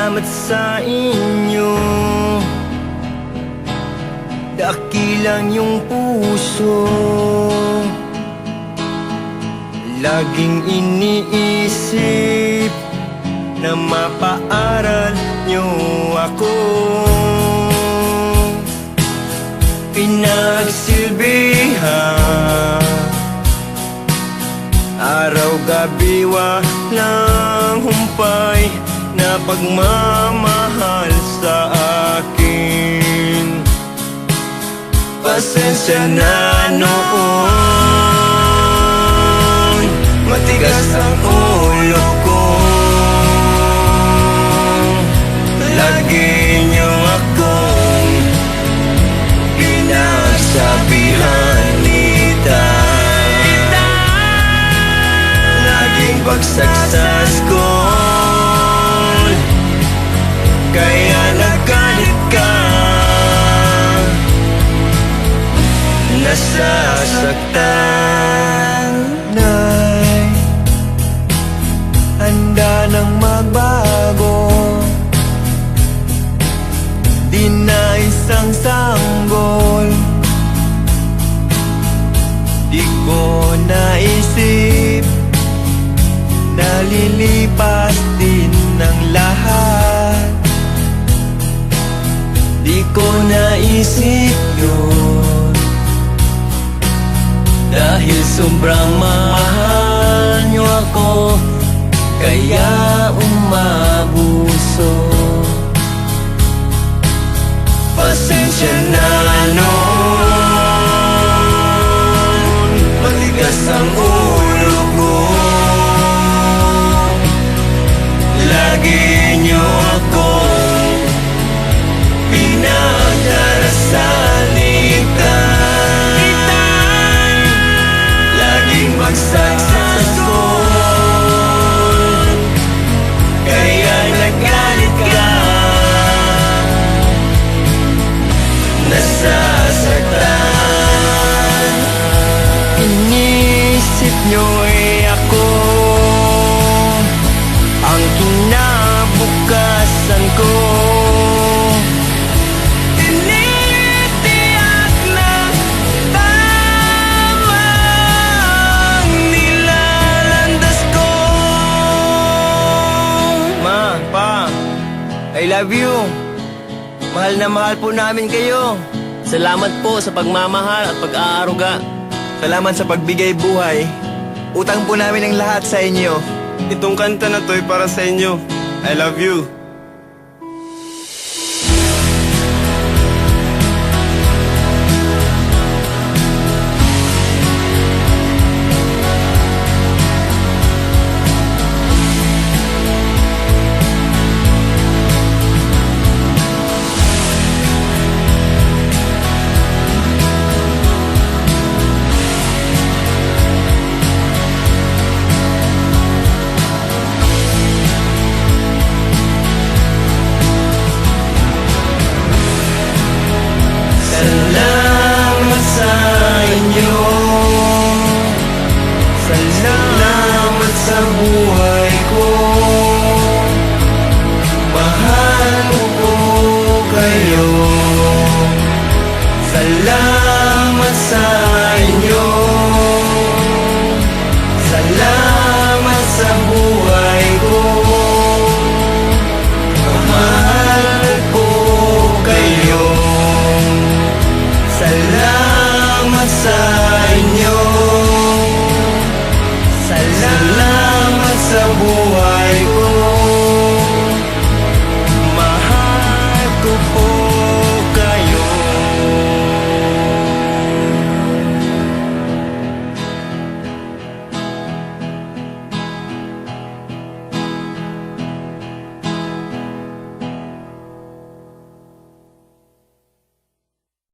salamat sa inyo. Dakilang yung puso, laging iniisip na mapaaral nyo ako. Pinagsilbihan araw-gabi, walang humpay na pagmamahal sa akin. Pasensya na noon, matigas ang ulo ko. Lagi niyo akong pinagsabihan nita, laging bagsak sa school, kaya nagalit ka. Nasasaktan, Nay, handa nang magbago. Di na isang sanggol, di ko naisip na lilipas din ng lahat. Di ko naisip yun, dahil sobrang mahal nyo ako, kaya umabuso. Pasensya na noon, matigas ang ulo ko. Lagi nyo akong pinagdarasalitan, laging bagsak sa school, kaya nagalit ka. Nasasaktan, inisip nyo'y ako ang kinabukasan ko. Tinitiyak na tama ang nilalandas ko. Ma, Pa, I love you. Mahal na mahal po namin kayo. Salamat po sa pagmamahal at pag-aaruga. Salamat sa pagbigay buhay. Utang po namin ang lahat sa inyo. Itong kanta na to'y para sa inyo. I love you. Salamat sa inyo. Salamat sa buhay ko. Mahal ko kayo. Salamat sa